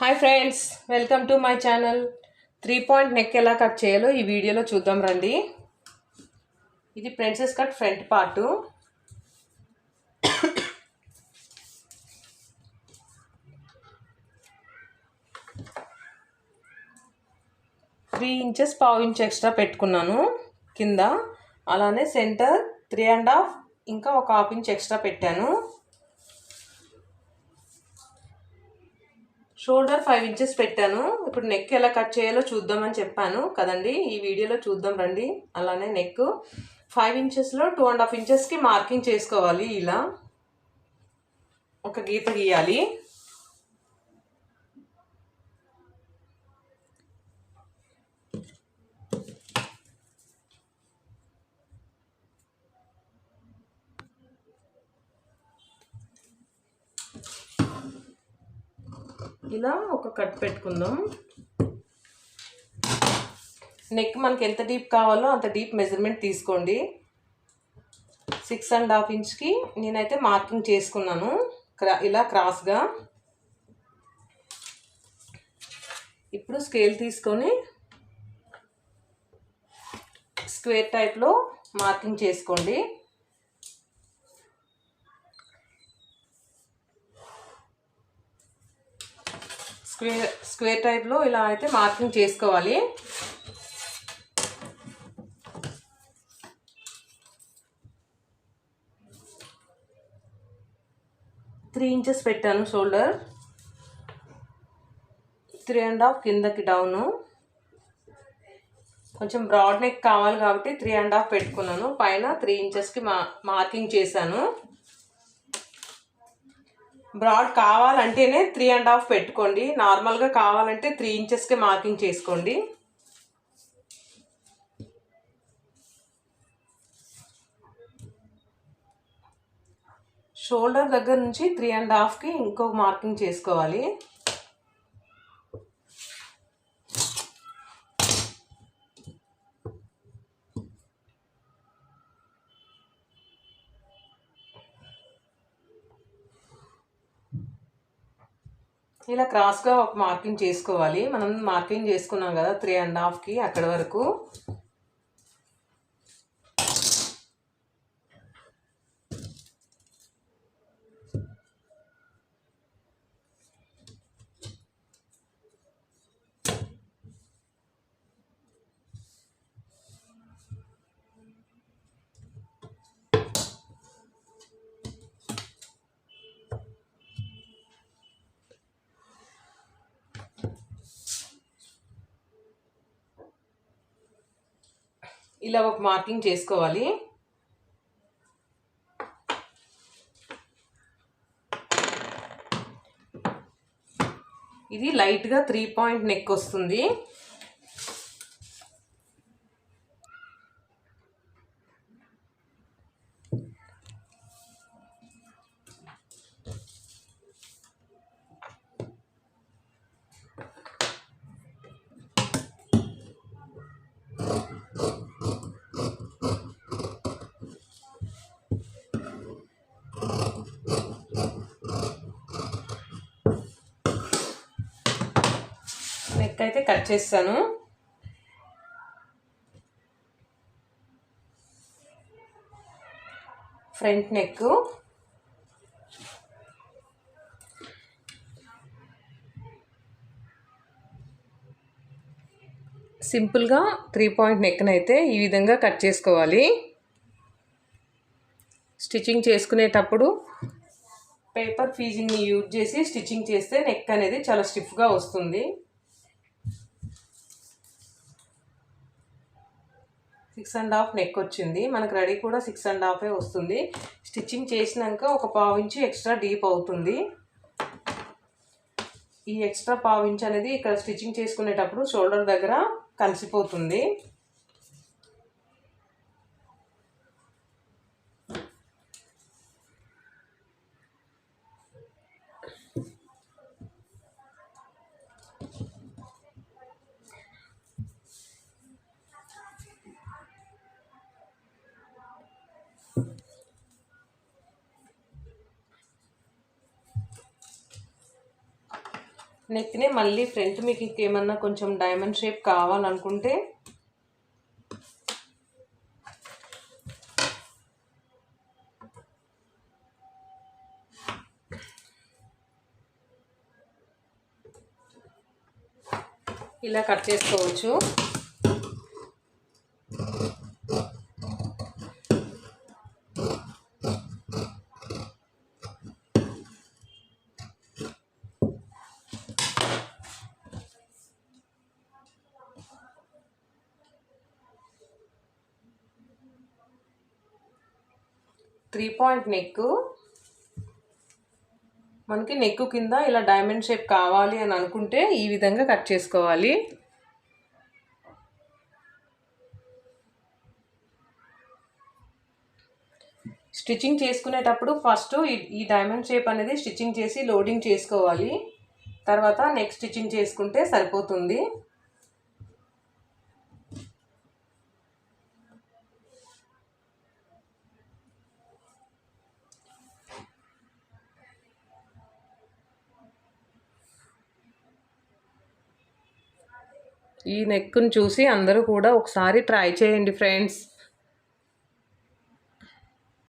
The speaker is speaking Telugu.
Hi friends, welcome to my channel. 3 point neck ఎలా కట్ చేయాలో ఈ వీడియోలో చూద్దాం రండి. ఇది princess cut front part. 3 inches పావు ఇంచ్ ఎక్స్ట్రా పెట్టుకున్నాను కింద. అలానే సెంటర్ 3.5 ఇంకా ఒక హాఫ్ ఇంచ్ ఎక్స్ట్రా పెట్టాను. షోల్డర్ 5 ఇంచెస్ పెట్టాను. ఇప్పుడు నెక్ ఎలా కట్ చేయాలో చూద్దామని చెప్పాను కదండి, ఈ వీడియోలో చూద్దాం రండి. అలానే నెక్ 5 ఇంచెస్లో 2.5 ఇంచెస్కి మార్కింగ్ చేసుకోవాలి. ఇలా ఒక గీత గీయాలి. ఇలా ఒక కట్ పెట్టుకుందాం. నెక్ మనకి ఎంత డీప్ కావాలో అంత డీప్ మెజర్మెంట్ తీసుకోండి. 6.5 ఇంచ్కి నేనైతే మార్కింగ్ చేసుకున్నాను ఇలా క్రాస్గా. ఇప్పుడు స్కేల్ తీసుకొని స్క్వేర్ టైప్లో మార్కింగ్ చేసుకోండి. స్క్వేర్ టైప్లో ఇలా అయితే మార్కింగ్ చేసుకోవాలి. త్రీ ఇంచెస్ పెట్టాను షోల్డర్, 3.5 కిందకి డౌను. కొంచెం బ్రాడ్ నెక్ కావాలి కాబట్టి 3.5 పెట్టుకున్నాను. పైన 3 ఇంచెస్కి మార్కింగ్ చేశాను. బ్రాడ్ కావాలంటేనే 3.5 పెట్టుకోండి. నార్మల్గా కావాలంటే 3 ఇంచెస్కి మార్కింగ్ చేసుకోండి. షోల్డర్ దగ్గర నుంచి 3.5కి ఇంకొక మార్కింగ్ చేసుకోవాలి. ఇలా క్రాస్గా ఒక మార్కింగ్ చేసుకోవాలి. మనం మార్కింగ్ చేసుకున్నాం కదా 3.5కి అక్కడ వరకు. ఇలా ఒక మార్కింగ్ చేసుకోవాలి. ఇది లైట్గా 3 పాయింట్ నెక్ వస్తుంది. నెక్ అయితే కట్ చేస్తాను. ఫ్రంట్ నెక్ సింపుల్గా 3 పాయింట్ నెక్ని అయితే ఈ విధంగా కట్ చేసుకోవాలి. స్టిచ్చింగ్ చేసుకునేటప్పుడు పేపర్ ఫీజింగ్ని యూజ్ చేసి స్టిచ్చింగ్ చేస్తే నెక్ అనేది చాలా స్టిఫ్గా వస్తుంది. 6.5 నెక్ వచ్చింది. మనకు రెడీ కూడా 6.5 వస్తుంది. స్టిచ్చింగ్ చేసినాక ఒక పావు ఇంచు ఎక్స్ట్రా డీప్ అవుతుంది. ఈ ఎక్స్ట్రా పావు ఇంచ్ అనేది ఇక్కడ స్టిచ్చింగ్ చేసుకునేటప్పుడు షోల్డర్ దగ్గర కలిసిపోతుంది. నెక్ని మళ్ళీ ఫ్రంట్ మీకు ఇంకేమన్నా కొంచెం డైమండ్ షేప్ కావాలనుకుంటే ఇలా కట్ చేసుకోవచ్చు. త్రీ పాయింట్ నెక్, మనకి నెక్ కింద ఇలా డైమండ్ షేప్ కావాలి అని అనుకుంటే ఈ విధంగా కట్ చేసుకోవాలి. స్టిచ్చింగ్ చేసుకునేటప్పుడు ఫస్ట్ ఈ డైమండ్ షేప్ అనేది స్టిచ్చింగ్ చేసి లోడింగ్ చేసుకోవాలి. తర్వాత నెక్ స్టిచ్చింగ్ చేసుకుంటే సరిపోతుంది. ఈ నెక్ను చూసి అందరూ కూడా ఒకసారి ట్రై చేయండి ఫ్రెండ్స్.